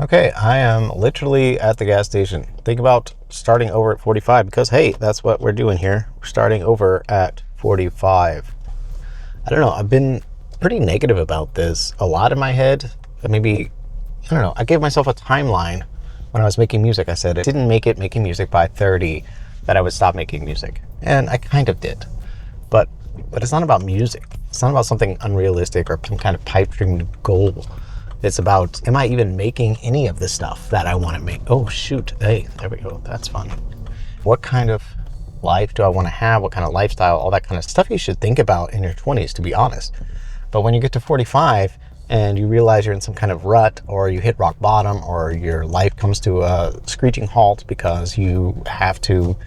Okay, I am literally at the gas station. Think about starting over at 45 because, hey, that's what we're doing here. We're starting over at 45. I don't know. I've been pretty negative about this a lot in my head. Maybe, I don't know. I gave myself a timeline when I was making music. I said I didn't make it making music by 30 that I would stop making music. And I kind of did. But it's not about music. It's not about something unrealistic or some kind of pipe dream goal. It's about, am I even making any of the stuff that I want to make? Oh, shoot. Hey, there we go. That's fun. What kind of life do I want to have? What kind of lifestyle? All that kind of stuff you should think about in your 20s, to be honest. But when you get to 45 and you realize you're in some kind of rut, or you hit rock bottom, or your life comes to a screeching halt because you have to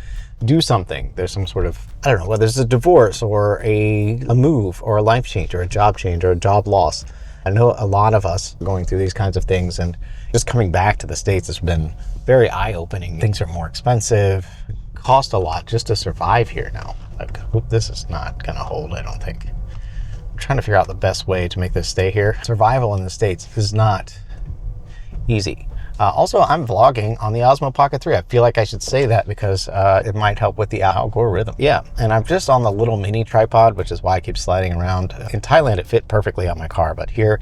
do something. There's some sort of, I don't know, whether it's a divorce or a move or a life change or a job loss. I know a lot of us are going through these kinds of things, and just coming back to the States has been very eye-opening. Things are more expensive, cost a lot just to survive here now. Like, this is not gonna hold, I don't think. I'm trying to figure out the best way to make this stay here. Survival in the States is not easy. Also, I'm vlogging on the Osmo Pocket 3. I feel like I should say that because it might help with the algorithm. Yeah, and I'm just on the little mini tripod, which is why I keep sliding around. In Thailand, it fit perfectly on my car, but here,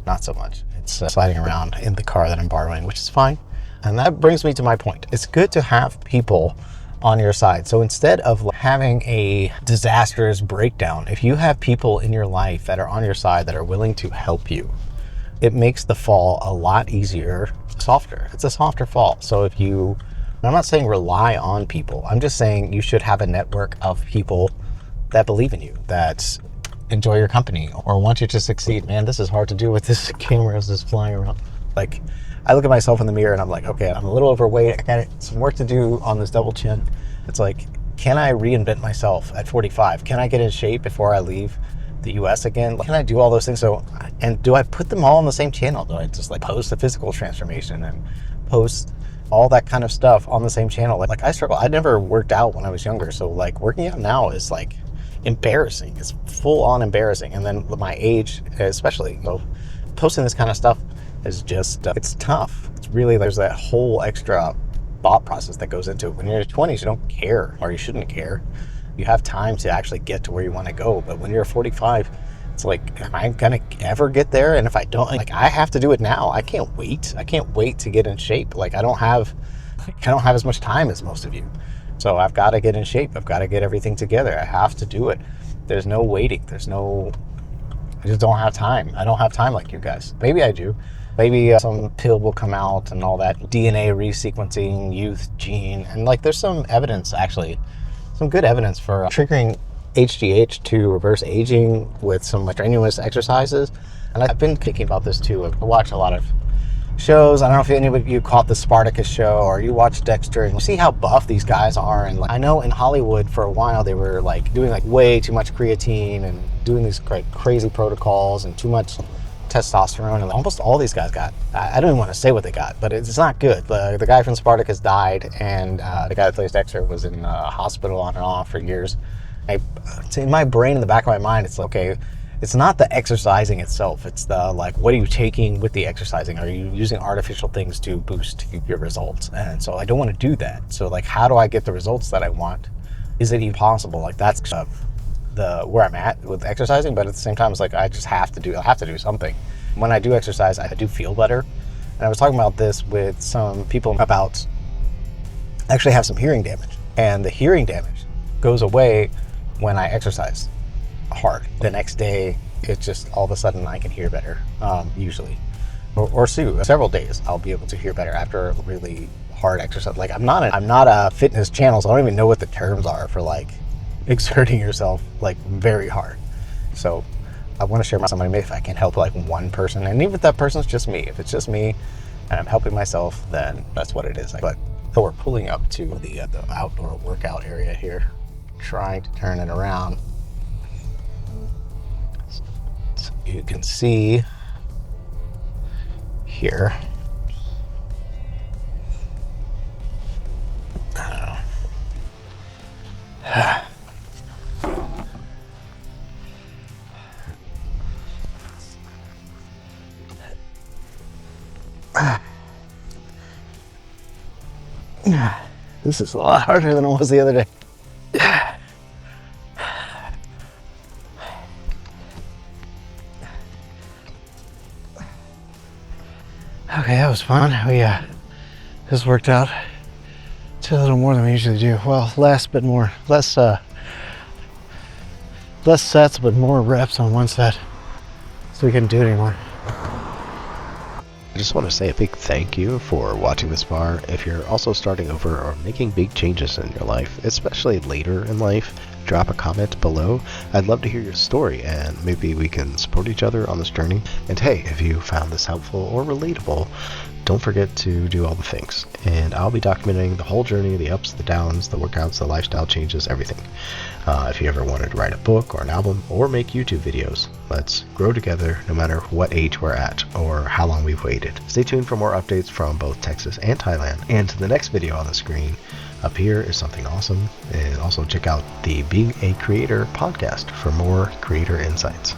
not so much. It's sliding around in the car that I'm borrowing, which is fine. And that brings me to my point. It's good to have people on your side. So instead of having a disastrous breakdown, if you have people in your life that are on your side that are willing to help you, it makes the fall a lot easier, softer. It's a softer fall. So I'm not saying rely on people. I'm just saying you should have a network of people that believe in you, that enjoy your company or want you to succeed. Man, this is hard to do with this camera just flying around. Like, I look at myself in the mirror and I'm like, okay, I'm a little overweight. I got some work to do on this double chin. It's like, can I reinvent myself at 45? Can I get in shape before I leave the US again? Can I do all those things? And do I put them all on the same channel? Do I just post the physical transformation and post all that kind of stuff on the same channel? Like I struggle. I never worked out when I was younger. So working out now is embarrassing. It's full on embarrassing. And then my age, especially, so posting this kind of stuff is just, it's tough. It's really, there's that whole extra thought process that goes into it. When you're in your 20s, you don't care, or you shouldn't care. You have time to actually get to where you want to go. But when you're 45, it's like, am I gonna ever get there? And if I don't, I have to do it now. I can't wait. I can't wait to get in shape. I don't have as much time as most of you. So I've got to get in shape. I've got to get everything together. I have to do it. There's no waiting. I just don't have time. I don't have time like you guys. Maybe I do. Maybe some pill will come out and all that DNA resequencing, youth gene. And there's some evidence, actually, some good evidence for triggering HGH to reverse aging with some strenuous exercises. And I've been thinking about this too. I watch a lot of shows. I don't know if any of you caught the Spartacus show or you watch Dexter, and you see how buff these guys are. And I know in Hollywood for a while they were doing way too much creatine and doing these crazy protocols and too much testosterone, and almost all these guys got, I don't even want to say what they got, but it's not good. The guy from Spartacus died, and the guy that plays Dexter was in a hospital on and off for years. In my brain, in the back of my mind, it's okay, it's not the exercising itself, it's the what are you taking with the exercising? Are you using artificial things to boost your results? And so I don't want to do that. So how do I get the results that I want? Is it even possible? That's where I'm at with exercising, but at the same time, it's I have to do something. When I do exercise, I do feel better. And I was talking about this with some people about, I actually have some hearing damage, and the hearing damage goes away when I exercise hard. The next day, it's just all of a sudden I can hear better, usually. Or several days, I'll be able to hear better after a really hard exercise. I'm not a fitness channel, so I don't even know what the terms are for exerting yourself very hard. So I want to share with somebody, maybe if I can help one person, and even if that person's just me, if it's just me and I'm helping myself, then that's what it is. But so we're pulling up to the outdoor workout area here, trying to turn it around so you can see here. This is a lot harder than it was the other day. Okay, that was fun. This worked out to a little more than we usually do. Well, less sets, but more reps on one set, so we couldn't do it anymore. I just want to say a big thank you for watching this far. If you're also starting over or making big changes in your life, especially later in life, drop a comment below. I'd love to hear your story, and maybe we can support each other on this journey. And hey, if you found this helpful or relatable, don't forget to do all the things. And I'll be documenting the whole journey, the ups, the downs, the workouts, the lifestyle changes, everything. If you ever wanted to write a book or an album or make YouTube videos, let's grow together no matter what age we're at or how long we've waited. Stay tuned for more updates from both Texas and Thailand. And the next video on the screen up here is something awesome. And also check out the Being a Creator podcast for more creator insights.